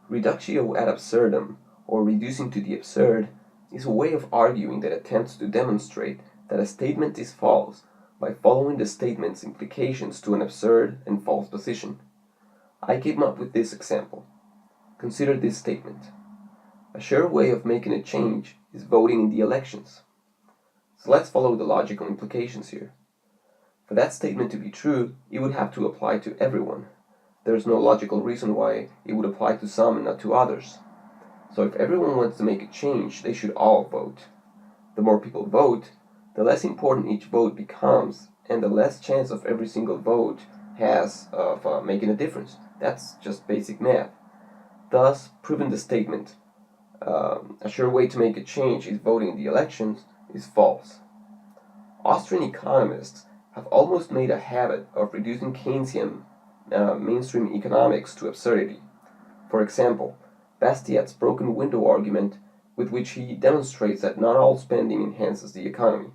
Reductio ad absurdum, or reducing to the absurd, is a way of arguing that attempts to demonstrate that a statement is false by following the statement's implications to an absurd and false position. I came up with this example. Consider this statement. A sure way of making a change is voting in the elections. So let's follow the logical implications here. For that statement to be true, it would have to apply to everyone. There is no logical reason why it would apply to some and not to others. So if everyone wants to make a change, they should all vote. The more people vote, the less important each vote becomes, and the less chance of every single vote has of making a difference. That's just basic math. Thus, proving the statement, a sure way to make a change is voting in the elections, is false. Austrian economists have almost made a habit of reducing Keynesian mainstream economics to absurdity. For example, Bastiat's broken window argument, with which he demonstrates that not all spending enhances the economy.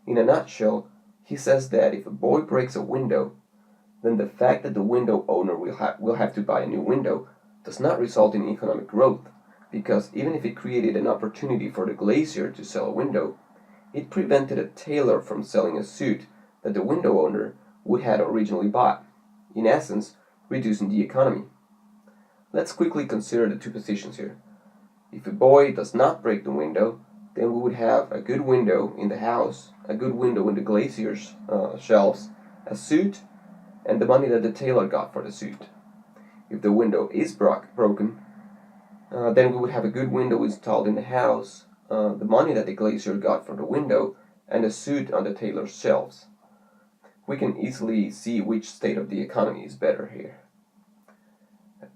In a nutshell, he says that if a boy breaks a window, then the fact that the window owner will have to buy a new window does not result in economic growth, because even if it created an opportunity for the glazier to sell a window, it prevented a tailor from selling a suit that the window owner would have originally bought, in essence, reducing the economy. Let's quickly consider the two positions here. If a boy does not break the window, then we would have a good window in the house, a good window in the glazier's shelves, a suit, and the money that the tailor got for the suit. If the window is broken, then we would have a good window installed in the house, the money that the glazier got for the window, and a suit on the tailor's shelves. We can easily see which state of the economy is better here.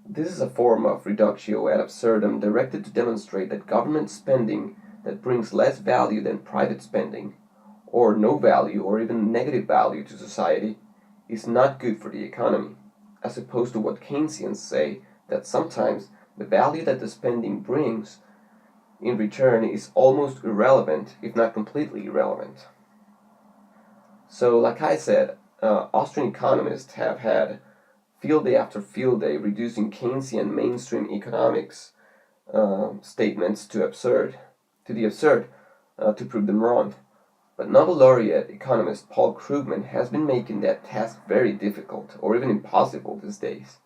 This is a form of reductio ad absurdum directed to demonstrate that government spending that brings less value than private spending, or no value or even negative value to society, is not good for the economy, as opposed to what Keynesians say that sometimes the value that the spending brings in return is almost irrelevant, if not completely irrelevant. So, like I said, Austrian economists have had field day after field day reducing Keynesian mainstream economics statements to the absurd, to prove them wrong. But Nobel laureate economist Paul Krugman has been making that task very difficult, or even impossible these days.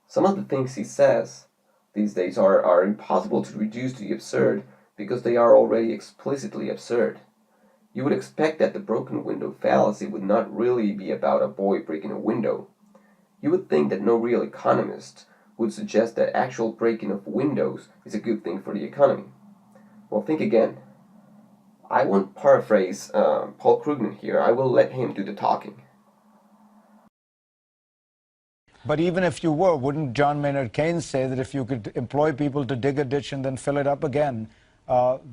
Some of the things he says these days are impossible to reduce to the absurd because they are already explicitly absurd. You would expect that the broken window fallacy would not really be about a boy breaking a window. You would think that no real economist would suggest that actual breaking of windows is a good thing for the economy. Well, think again. I won't paraphrase Paul Krugman here. I will let him do the talking. But even if you were, wouldn't John Maynard Keynes say that if you could employ people to dig a ditch and then fill it up again,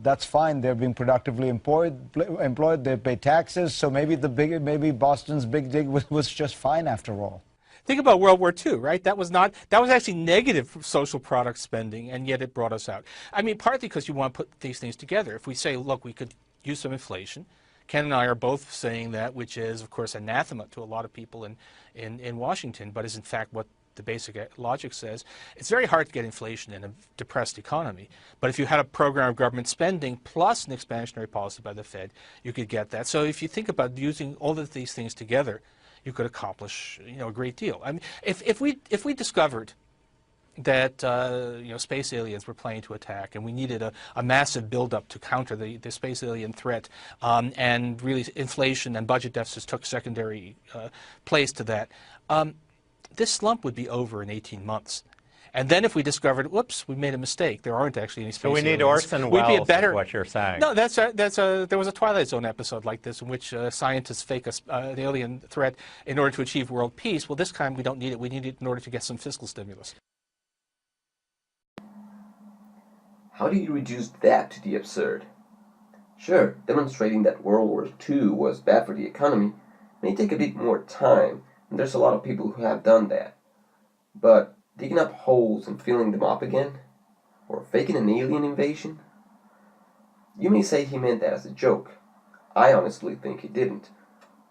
that's fine. They're being productively employed. They pay taxes. So maybe Boston's big dig was just fine after all. Think about World War II, right? That was actually negative social product spending, and yet it brought us out. I mean, partly because you want to put these things together. If we say, look, we could use some inflation. Ken and I are both saying that, which is, of course, anathema to a lot of people in Washington, but is in fact what the basic logic says. It's very hard to get inflation in a depressed economy. But if you had a program of government spending plus an expansionary policy by the Fed, you could get that. So if you think about using all of these things together, you could accomplish, a great deal. I mean, if we discovered that space aliens were planning to attack, and we needed a massive buildup to counter the space alien threat, and really inflation and budget deficits took secondary place to that, this slump would be over in 18 months. And then if we discovered, whoops, we made a mistake, there aren't actually any space aliens. So we need Orson Welles, is what you're saying. No, there was a Twilight Zone episode like this in which scientists fake an alien threat in order to achieve world peace. Well, this time we don't need it. We need it in order to get some fiscal stimulus. How do you reduce that to the absurd? Sure, demonstrating that World War II was bad for the economy may take a bit more time, and there's a lot of people who have done that. But digging up holes and filling them up again? Or faking an alien invasion? You may say he meant that as a joke. I honestly think he didn't.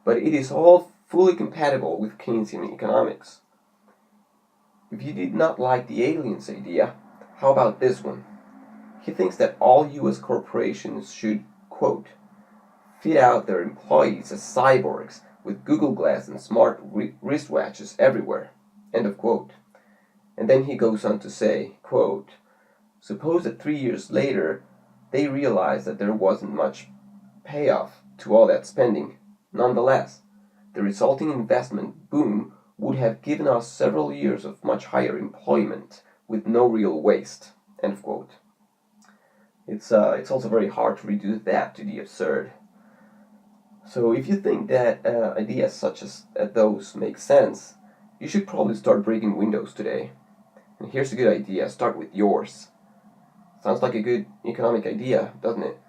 But it is all fully compatible with Keynesian economics. If you did not like the aliens idea, how about this one? He thinks that all US corporations should, quote, fit out their employees as cyborgs with Google Glass and smart wristwatches everywhere, end of quote. And then he goes on to say, quote, suppose that 3 years later they realize that there wasn't much payoff to all that spending. Nonetheless, the resulting investment boom would have given us several years of much higher employment with no real waste, end of quote. It's also very hard to reduce that to the absurd. So if you think that ideas such as those make sense, you should probably start breaking windows today. And here's a good idea, start with yours. Sounds like a good economic idea, doesn't it?